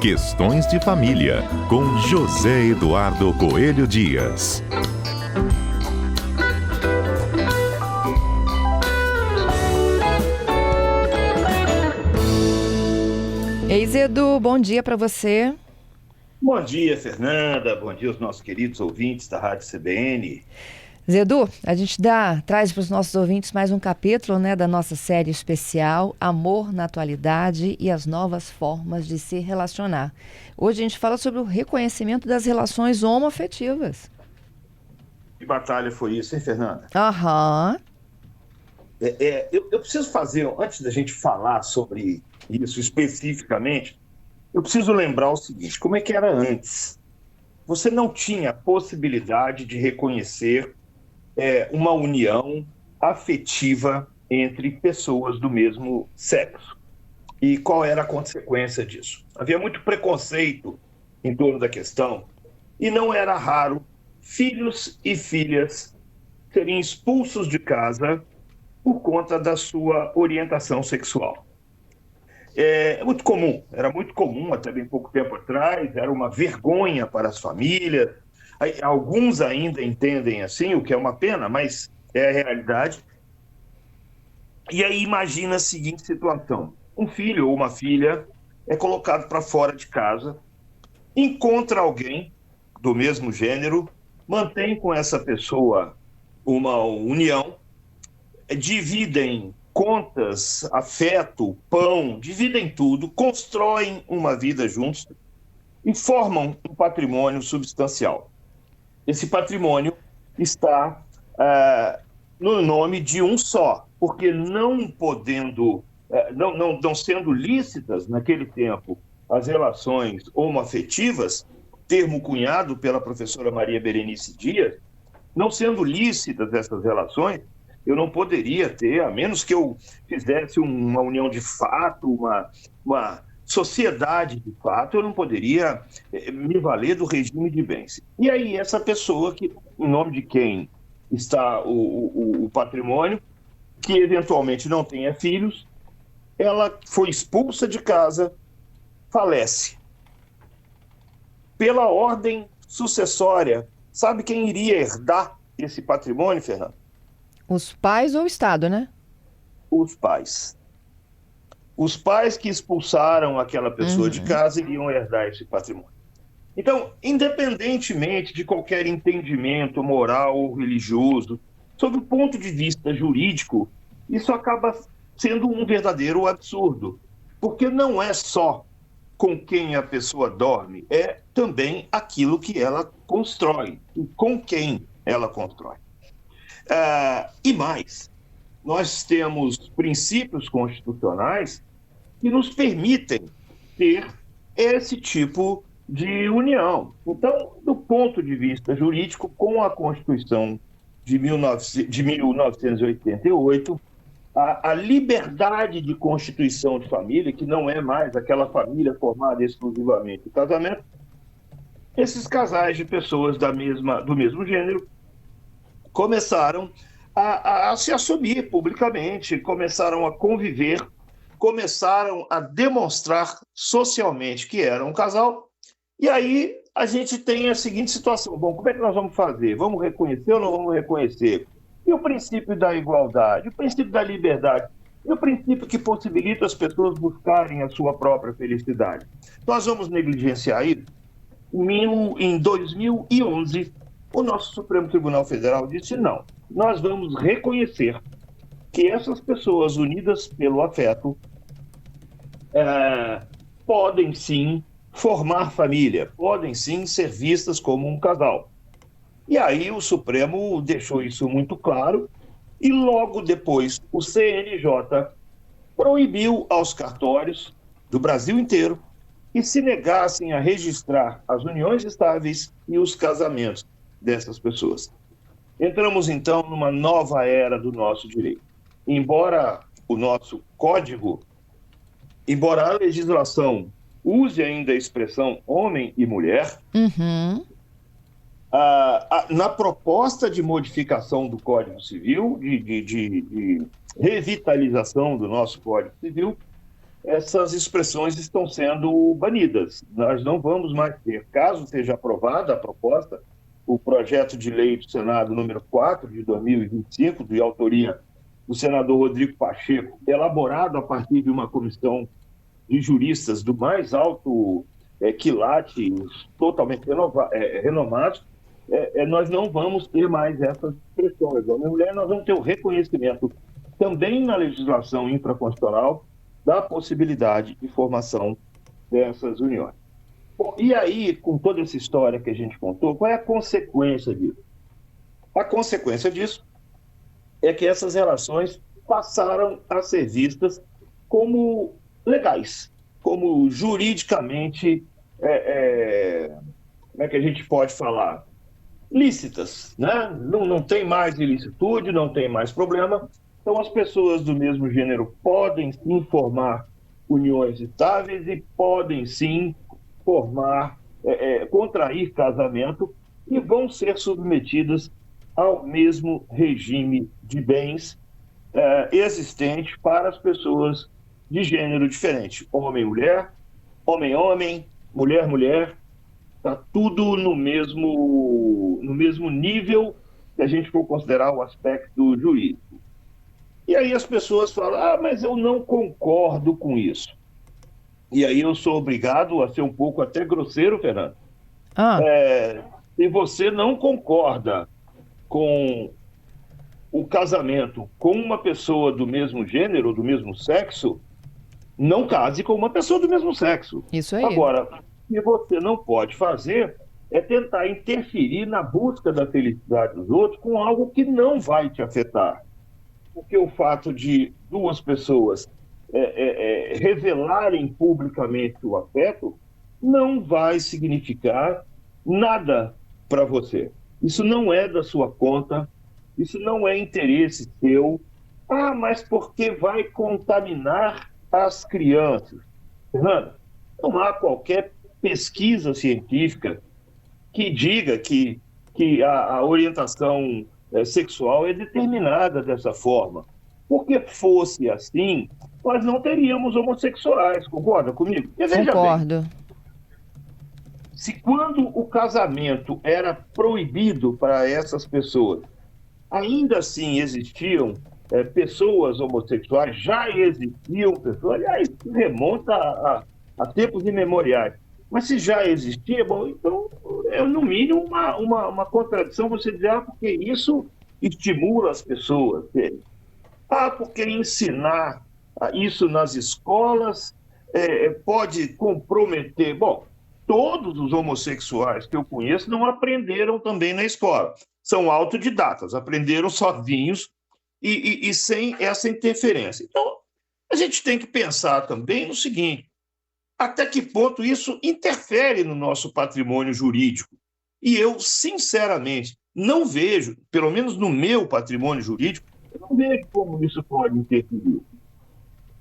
Questões de Família, com José Eduardo Coelho Dias. Ei, Zedu, bom dia para você. Bom dia, Fernanda. Bom dia aos nossos queridos ouvintes da Rádio CBN. Zedu, a gente traz para os nossos ouvintes mais um capítulo, da nossa série especial Amor na Atualidade e as Novas Formas de se Relacionar. Hoje a gente fala sobre o reconhecimento das relações homoafetivas. Que batalha foi isso, hein, Fernanda? Aham. Eu preciso fazer, antes da gente falar sobre isso especificamente, eu preciso lembrar o seguinte: como é que era antes? Você não tinha a possibilidade de reconhecer uma união afetiva entre pessoas do mesmo sexo. E qual era a consequência disso? Havia muito preconceito em torno da questão e não era raro filhos e filhas serem expulsos de casa por conta da sua orientação sexual. Era muito comum até bem pouco tempo atrás, era uma vergonha para as famílias. Alguns ainda entendem assim, o que é uma pena, mas é a realidade. E aí imagina a seguinte situação: um filho ou uma filha é colocado para fora de casa, encontra alguém do mesmo gênero, mantém com essa pessoa uma união, dividem contas, afeto, pão, dividem tudo, constroem uma vida juntos e formam um patrimônio substancial. Esse patrimônio está no nome de um só, porque não sendo lícitas naquele tempo as relações homoafetivas, termo cunhado pela professora Maria Berenice Dias, não sendo lícitas essas relações, eu não poderia ter, a menos que eu fizesse uma união de fato, uma sociedade de fato, eu não poderia me valer do regime de bens. E aí essa pessoa, que, em nome de quem está o patrimônio, que eventualmente não tenha filhos, ela foi expulsa de casa, falece. Pela ordem sucessória, sabe quem iria herdar esse patrimônio, Fernando? Os pais ou o Estado, né? Os pais. Os pais que expulsaram aquela pessoa de casa iriam herdar esse patrimônio. Então, independentemente de qualquer entendimento moral ou religioso, sob o ponto de vista jurídico, isso acaba sendo um verdadeiro absurdo. Porque não é só com quem a pessoa dorme, é também aquilo que ela constrói, e com quem ela constrói. E mais, nós temos princípios constitucionais que nos permitem ter esse tipo de união. Então, do ponto de vista jurídico, com a Constituição de 1988, a liberdade de constituição de família, que não é mais aquela família formada exclusivamente do casamento, esses casais de pessoas do mesmo gênero começaram a se assumir publicamente, começaram a conviver, começaram a demonstrar socialmente que eram um casal. E aí a gente tem a seguinte situação: bom, como é que nós vamos fazer? Vamos reconhecer ou não vamos reconhecer? E o princípio da igualdade, o princípio da liberdade, e o princípio que possibilita as pessoas buscarem a sua própria felicidade. Nós vamos negligenciar isso? Em 2011, o nosso Supremo Tribunal Federal disse não. Nós vamos reconhecer que essas pessoas unidas pelo afeto podem sim formar família, podem sim ser vistas como um casal. E aí o Supremo deixou isso muito claro e logo depois o CNJ proibiu aos cartórios do Brasil inteiro que se negassem a registrar as uniões estáveis e os casamentos dessas pessoas. Entramos, então, numa nova era do nosso direito. Embora o nosso código, embora a legislação use ainda a expressão homem e mulher, na proposta de modificação do Código Civil, de revitalização do nosso Código Civil, essas expressões estão sendo banidas. Nós não vamos mais ter, caso seja aprovada a proposta, o projeto de lei do Senado número 4 de 2025, de autoria do senador Rodrigo Pacheco, elaborado a partir de uma comissão de juristas do mais alto quilate, totalmente renomados, nós não vamos ter mais essas expressões. Homem e mulher, nós vamos ter o reconhecimento também na legislação infraconstitucional da possibilidade de formação dessas uniões. Bom, e aí, com toda essa história que a gente contou, qual é a consequência disso? A consequência disso é que essas relações passaram a ser vistas como legais, como juridicamente, como é que a gente pode falar? Lícitas, né? Não tem mais ilicitude, não tem mais problema. Então, as pessoas do mesmo gênero podem sim formar uniões estáveis e podem sim formar, contrair casamento e vão ser submetidas ao mesmo regime de bens existente para as pessoas de gênero diferente. Homem-mulher, homem-homem, mulher-mulher, está tudo no mesmo nível se a gente for considerar o aspecto jurídico. E aí as pessoas falam, mas eu não concordo com isso. E aí eu sou obrigado a ser um pouco até grosseiro, Fernando. Se você não concorda com o casamento com uma pessoa do mesmo gênero, do mesmo sexo, não case com uma pessoa do mesmo sexo. Isso aí. Agora, o que você não pode fazer é tentar interferir na busca da felicidade dos outros com algo que não vai te afetar. Porque o fato de duas pessoas revelarem publicamente o afeto não vai significar nada para você. Isso não é da sua conta, isso não é interesse seu. Mas porque vai contaminar as crianças. Fernanda, não há qualquer pesquisa científica que diga que a orientação sexual é determinada dessa forma. Porque fosse assim, nós não teríamos homossexuais, concorda comigo? E veja Concordo. bem, se quando o casamento era proibido para essas pessoas, ainda assim existiam pessoas homossexuais, já existiam pessoas, aliás, remonta a tempos imemoriais. Mas se já existia, bom, então é no mínimo uma contradição você dizer, porque isso estimula as pessoas. Porque ensinar isso nas escolas pode comprometer. Bom, todos os homossexuais que eu conheço não aprenderam também na escola. São autodidatas, aprenderam sozinhos e sem essa interferência. Então, a gente tem que pensar também no seguinte, até que ponto isso interfere no nosso patrimônio jurídico. E eu, sinceramente, não vejo, pelo menos no meu patrimônio jurídico, eu não vejo como isso pode interferir.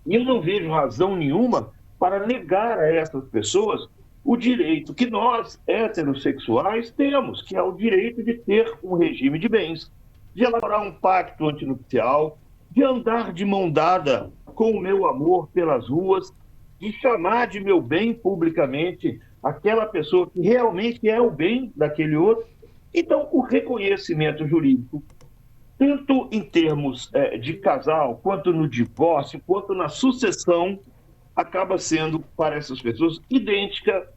E eu não vejo razão nenhuma para negar a essas pessoas o direito que nós, heterossexuais, temos, que é o direito de ter um regime de bens, de elaborar um pacto antinupcial, de andar de mão dada com o meu amor pelas ruas, de chamar de meu bem publicamente aquela pessoa que realmente é o bem daquele outro. Então, o reconhecimento jurídico, tanto em termos de casal, quanto no divórcio, quanto na sucessão, acaba sendo, para essas pessoas, idêntica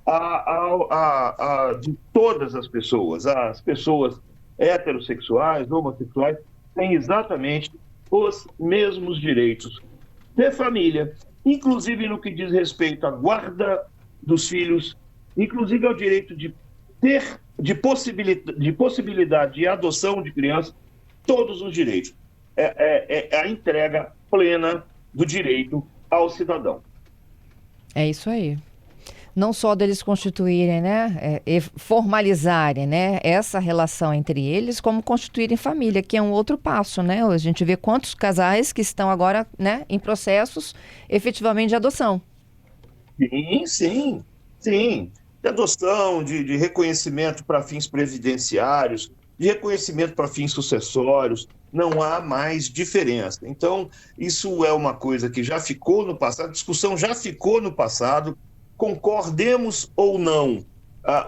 a de todas as pessoas. As pessoas heterossexuais, homossexuais, têm exatamente os mesmos direitos de família, inclusive no que diz respeito à guarda dos filhos, inclusive ao direito de ter, de possibilidade de adoção de crianças, todos os direitos. É a entrega plena do direito ao cidadão. É isso aí. Não só deles constituírem, né, formalizarem, né, essa relação entre eles, como constituírem família, que é um outro passo, né? A gente vê quantos casais que estão agora, né, em processos efetivamente de adoção. Sim. De adoção, de reconhecimento para fins previdenciários, de reconhecimento para fins sucessórios. não há mais diferença. Então, isso é uma coisa que já ficou no passado, a discussão já ficou no passado, concordemos ou não.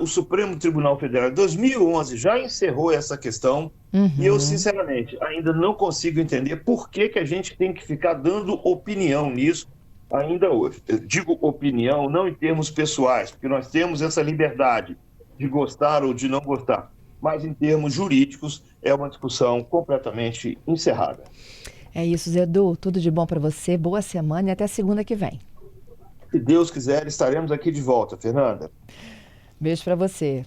O Supremo Tribunal Federal, em 2011, já encerrou essa questão, e eu, sinceramente, ainda não consigo entender por que a gente tem que ficar dando opinião nisso ainda hoje. Eu digo opinião não em termos pessoais, porque nós temos essa liberdade de gostar ou de não gostar, mas em termos jurídicos é uma discussão completamente encerrada. É isso, Zedu. Tudo de bom para você. Boa semana e até segunda que vem. Se Deus quiser, estaremos aqui de volta, Fernanda. Beijo para você.